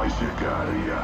naisia kääriä.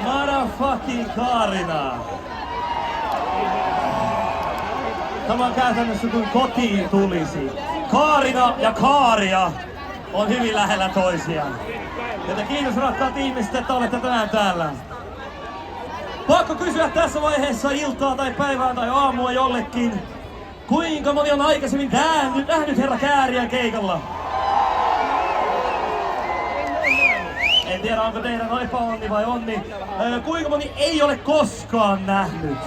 Motherfucking Kaarina! Tämä on käytännössä kuin kotiin tulisi. Kaarina ja Kaaria on hyvin lähellä toisiaan. Joten kiitos rakkaat ihmiset, että olette tänään täällä. Pakko kysyä tässä vaiheessa iltaa tai päivää tai aamua jollekin. Kuinka moni on aikaisemmin nähnyt herra Kääriä keikalla? En tiedä, onko teidän epäonni vai onni. Kuinka moni ei ole koskaan nähnyt?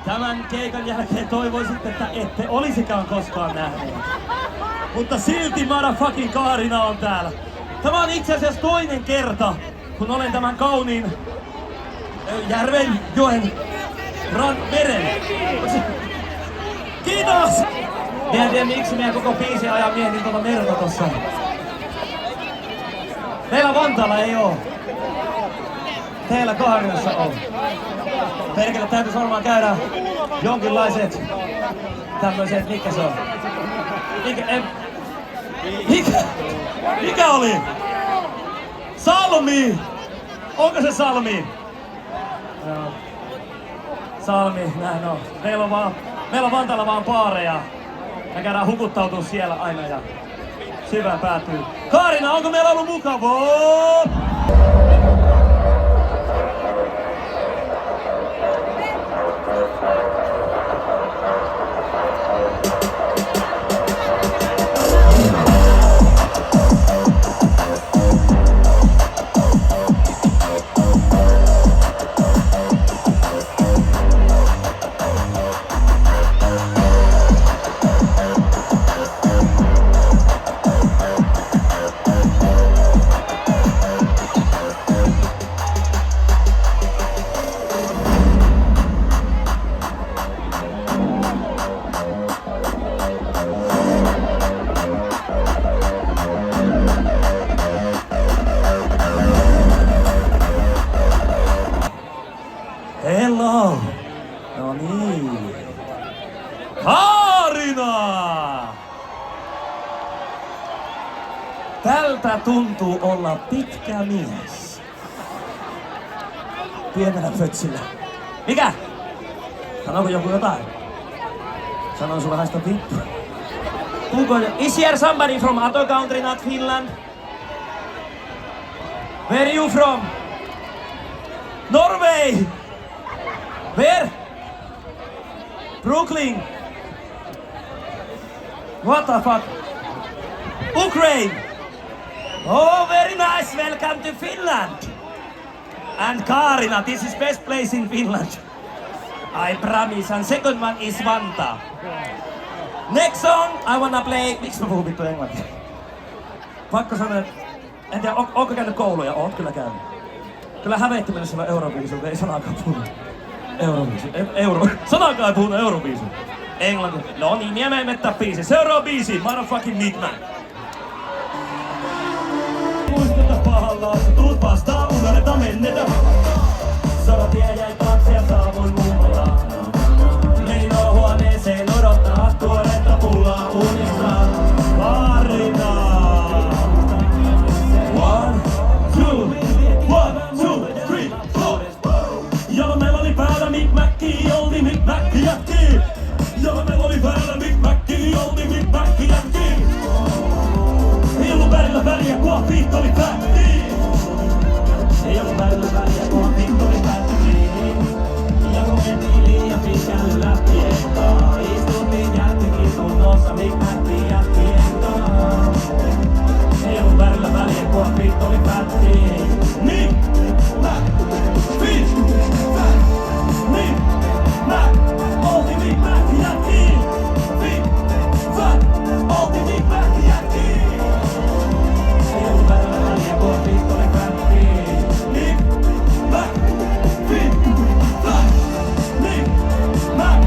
Tämän keikan jälkeen toivoisitte, että ette olisikaan koskaan nähneet. Mutta silti motherfucking Kaarina on täällä. Tämä on itse asiassa toinen kerta, kun olen tämän kauniin järven, joen, meren. Kiitos! Mä en tiedä miksi meidän koko biisi ajaa mietin tuota merta tossa. Meillä Vantaalla ei oo. Teillä Kaarinassa on. Perkele täytyisi varmaan käydä jonkinlaiset tämmöiset, mikä se on? Mikä oli? Salmi! Onko se Salmi? Joo. Salmi, näin on. Meillä on Vantaalla vaan baareja. Me käydään hukuttautua siellä aina ja syvään päätyy. Kaarina, onko meillä ollut mukavaa? Hello! No niin. Kaarina! Miltä tuntuu olla pitkä mies? Pienellä pötsillä. Mikä? Sanooko joku jotain? Sanon sulle haista vittu. Is here somebody from other country, not Finland? Where are you from? Norway! Where? Brooklyn! What the fuck? Ukraine! Oh, very nice! Welcome to Finland! And Kaarina, this is best place in Finland. I promise. And second one is Vanta. Next song, I wanna play... Miksi mä puhun vittu englantia? Pakko sanoa, en tiedä, onko käynyt kouluja? Oot kyllä käynyt. Kyllä hävetti mennä silloin Euroviisulta, ei sanakaan puhunut. Sanakaan ei puhunut Euroviisulta. Englanti. No niin, ja me ei mettä biisi. Seuraava biisi, motherfucking Midman. Muistuta pahalla, tuut vastaan, unohdeta mennetä. Soratie jäi taakse ja saavuin mummoja. Menin olohuoneeseen odottaa tuoretta pullaa uunista. Kaarina! 1, 2, 3, 4. Jalo meillä oli päällä Big Macki, oltiin Big Macki jätki. Jalo meillä oli päällä Big Macki, oltiin Big Macki jätki. Ei ollut värillä väliä, kun fiitt oli fätti. Ei ollut värillä väliä, kun fiitt oli fätti. Ja kun mentiin liian pitkälle lähti ekkaa. Istuttiin jättikin tunnossa Big Macki jätki ekkaa. Ei ollut värillä väliä, kun fiitt oli fätti. Big Mac, fiitt, fat, Big Mac, oltiin Big Mac jätki. Big Fat, oltiin Big Mac jätki. Ei ollut värillä väliä, kun fiitt oli fätti. Big Mac, fiitt, fat, Big Mac,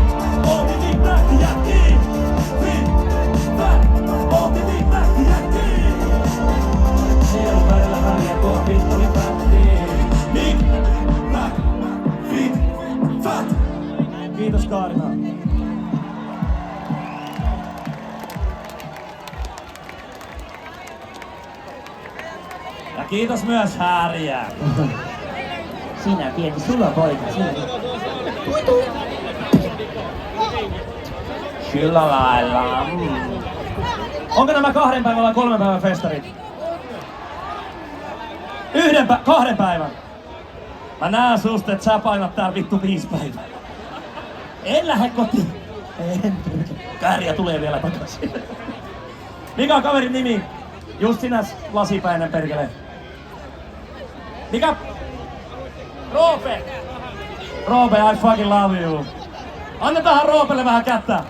oltiin Big Mac jätki. Big Fat, oltiin Big Mac jätki. Ei ollut värillä väliä, kun fiitt oli fätti. Big Mac, fiitt, fat. Kiitos Kaarina. Ja kiitos myös Häriä. Sinä pieni sulla poika, sinä. Sillä lailla. Onko nämä 2 päivän vai 3 päivän festarit? 2 päivän. Mä näen susta, että sä painat täällä vittu 5 päivää. En lähde kotiin. En. Kääriä tulee vielä takaisin. Mikä on kaverin nimi? Just sinä lasipäinen perkele. Mikä? Roope! Roope, I fucking love you. Annetaanhan Roopelle vähän kättä.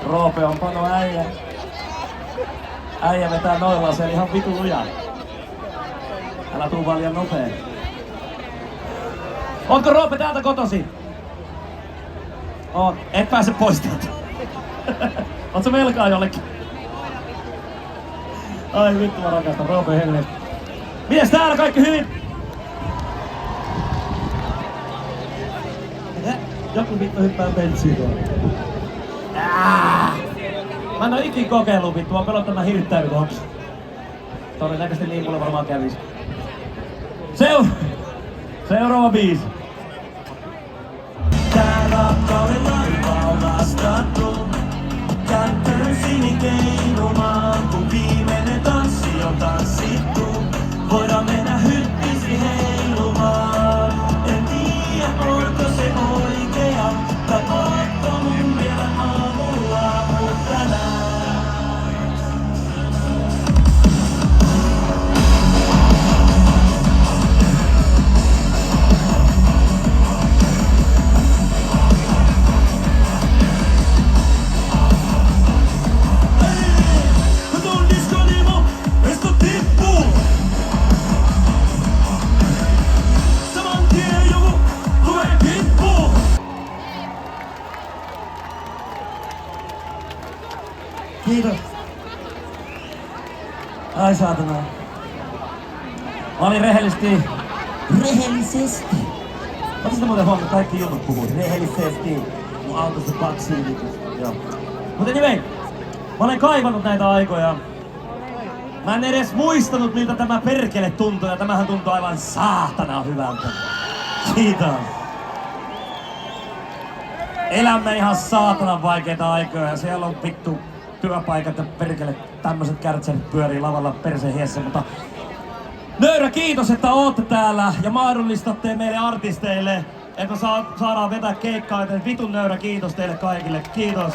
Roope on pano äijä. Äijä vetää noilla, se ihan vitu luja. Älä tuu vaan liian nopee. Ootko Roope täältä kotosi? Oot. Et pääse pois täältä. Oot sä velkaa jollekin? Ai vittu mä rakastan Roope helvetti. Mites täällä kaikki hyvin? Joku vittu hyppää bensiin tuolla. Mä en oo ikin kokeillut vittu, mä pelottaa mä hirttäydy tohon. Todennäköisesti niin mulle varmaan kävis. Seuraava biisi. Tää rakkauden laiva on lastattu. Kätten sinikeinumaan, kun viimeinen tanssi on tanssittu. Voidaan mennä hyppisi heilumaan. En tiedä, onko se oikea, tai ootko mun vielä aamulla, mutta tänään. Kiitos. Ai saatana. Mä olin rehellisesti. Oletko muuten huomannut, kaikki jutut puhuu rehellisesti. Mun autossa 2 yritystä. Joo. Mutta anyway, mä olen kaivannut näitä aikoja. Mä en edes muistanut miltä tämä perkele tuntuu ja tämähän tuntuu aivan saatana hyvältä. Kiitos. Elämme ihan saatanan vaikeita aikoja ja siellä on vittu työpaikat ja perkele tämmöset kärtserit pyörii lavalla perseen hiessä, mutta nöyrä kiitos, että ootte täällä ja mahdollistatte meille artisteille, että saadaan vetää keikkaa, joten vitun nöyrä kiitos teille kaikille. Kiitos.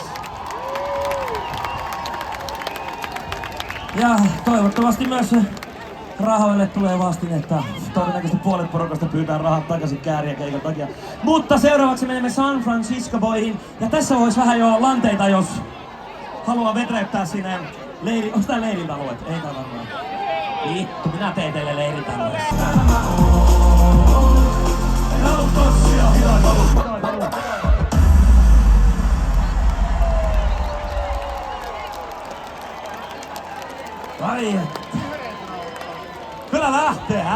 Ja toivottavasti myös rahoille tulee vastinetta. Todennäköisesti puolet porukasta pyytää rahat takaisin kääriä keikan takia. Mutta seuraavaksi menemme San Francisco Boyihin. Ja tässä olisi vähän jo lanteita, jos haluaa vetreyttää sinne leiri... Onks tää leirintalueet? Ei tää varmaan. Vittu, minä teen teille leirintalueet. Ai että. Kyllä lähtee,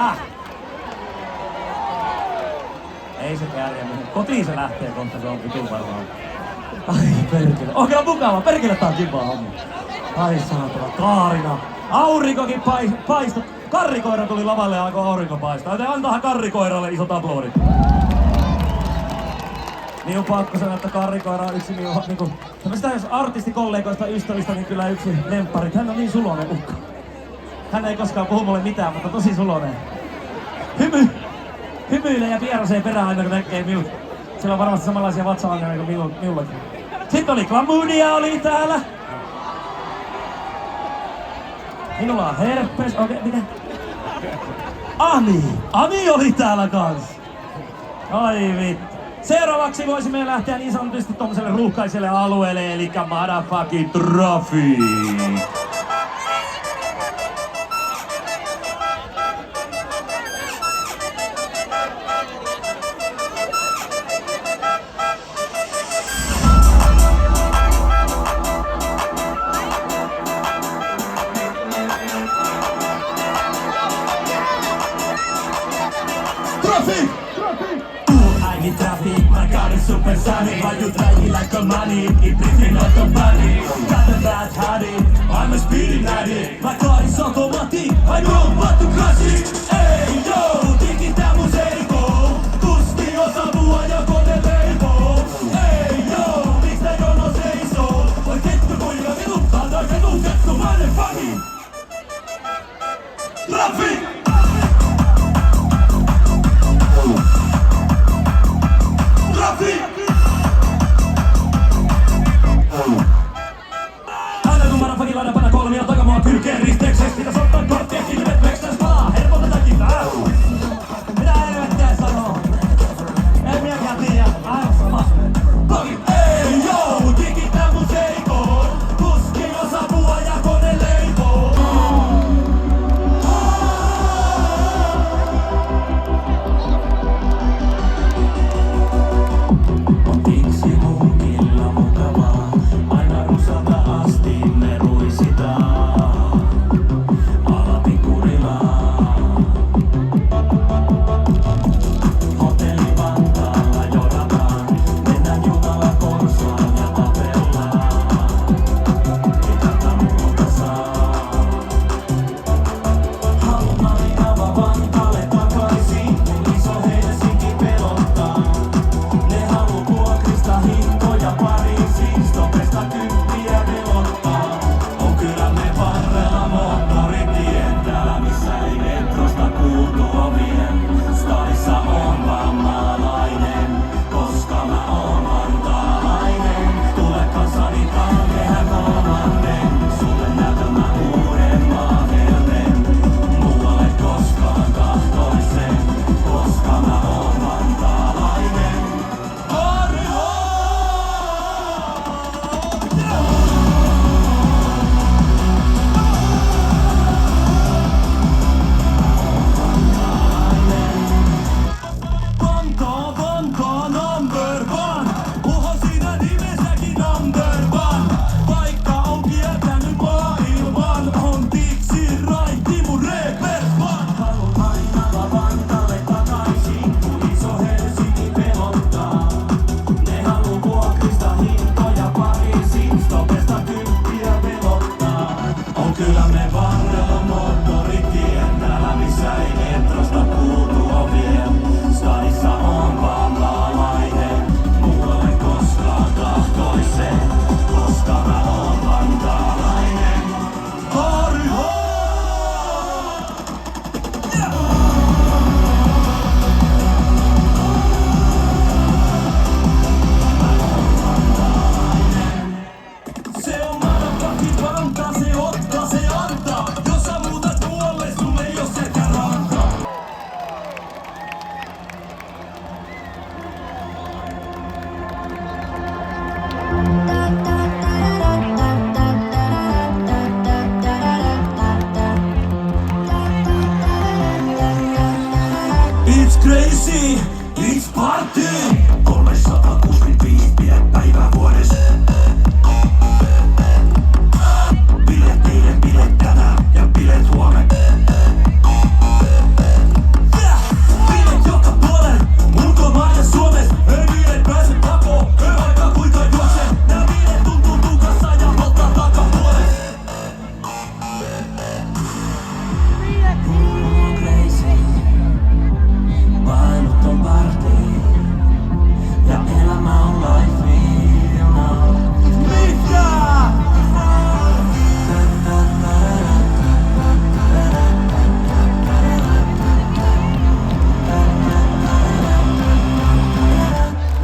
Ei se kääriä mihin. Kotiin se lähtee kohta, se on vitun varmaan. Ai perkele. On kyllä mukava, perkele tää on kivaa homma. Ai saatana, Kaarina. Aurinkokin paistoi. Karrikoira tuli lavalle ja alkoi aurinko paistaa. Joten antahan karrikoiralle isot aplodit. Niin on pakko sanoa, että karrikoira on yksi niinku... Tämmöistä jos artistikollegoista ystävistä, niin kyllä yksi lempparit. Hän on niin sulonen ukko. Hän ei koskaan puhu mulle mitään, mutta tosi sulonen. Hymyilee ja pierasee perään aina kun näkee minut. Sillä on varmasti samanlaisia vatsa-ongelmia kuin minullakin. Sitten oli Klamydia oli täällä. Minulla on herpes, okei, mitä? Ami oli täällä kans. Ai vittu. Seuraavaksi voisimme lähteä niin sanotusti tommoselle ruuhkaiselle alueelle, eli motherfucking traffic. Traffic, my car is supersonic. Why you driving like a money? It breathing like a bunny. Got a bad habit, I'm a speeding addict. My car is automatic, I know what to crash it. Hey yo, tikitää mun serkoo. Kusti on savua ja kone leipoo. Hey yo, miksi tää jono seisoo? Voi kettu kuinka vituttaa toi vetutettu motherfucking traffic! Aina kun motherfucking laida panna kolmia takamua kylkeen risteekseks. Pitäis ottaa korttia kilvet, meks täs palaa? Helpotetakin tää. 365 päivää vuodessa. Bileet eilen, bileet tänään ja bileet huomen. Bileet joka puolen, ulkomaan ja Suomes. Ei bileet pääse pakoon, ei vaikka kuinka juoksen. Nää bileet tuntuu tukassa ja polttaa takapuolen. Kuuluu on crazy, painut on party. Ja elämä on life, you know. Mitä?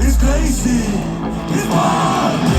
It's crazy, it's party.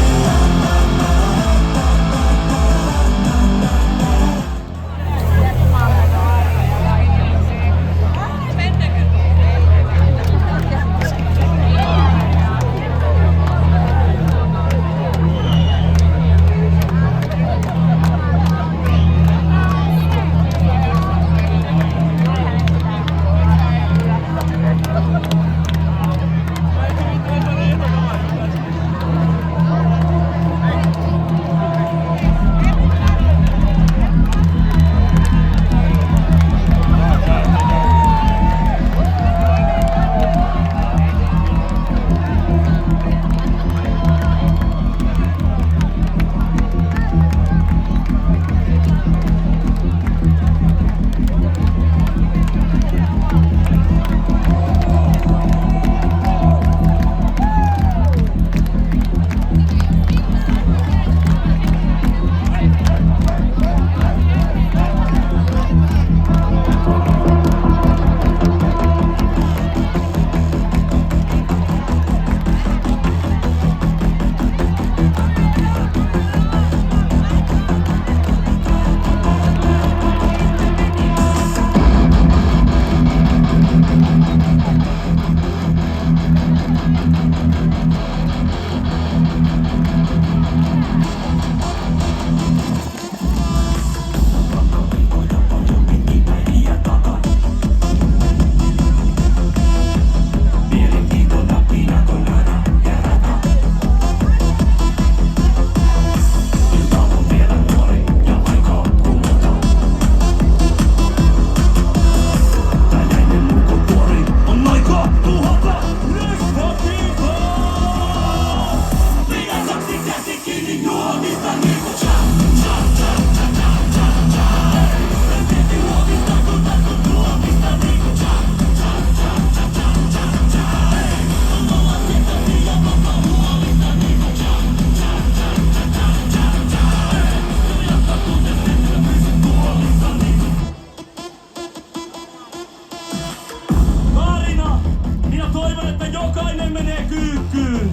Jokainen menee kyykkyyn.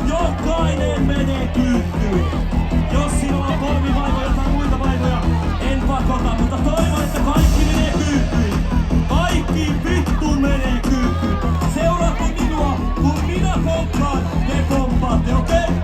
Jokainen menee kyykkyyn. Jos sinulla on polvivaivoja tai jotain muita vaivoja, en pakota, mutta toivon, että kaikki menee kyykkyyn. Kaikki vittu menee kyykkyyn. Seuraatte minua, kun minä kompaan, te kompaatte, okei? Okay?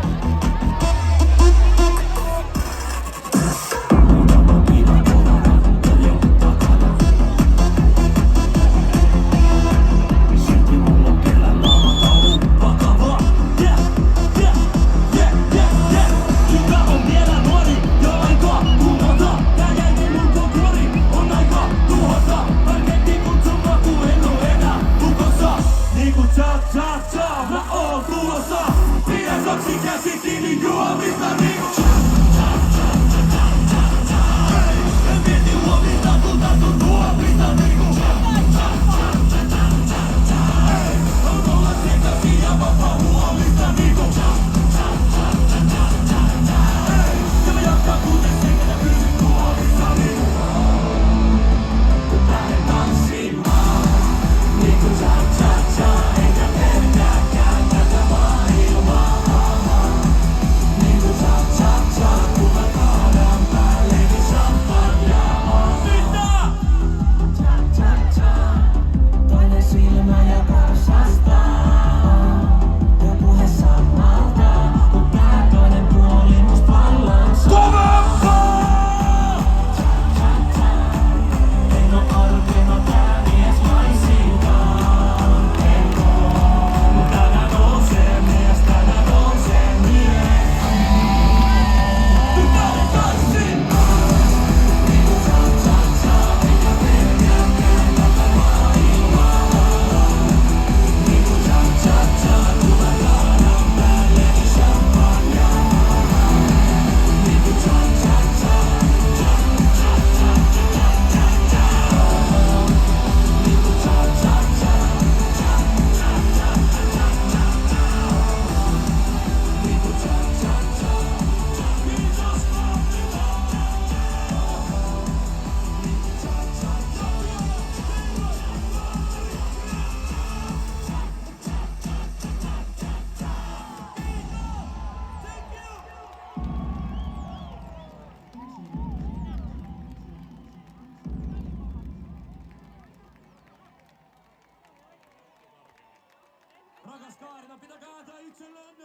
Kaarina, pitäkää antaa itsellenne!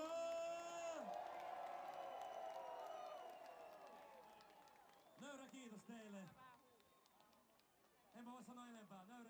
Nöyrä kiitos teille. Enpä voi sanoa enempää. Nöyrä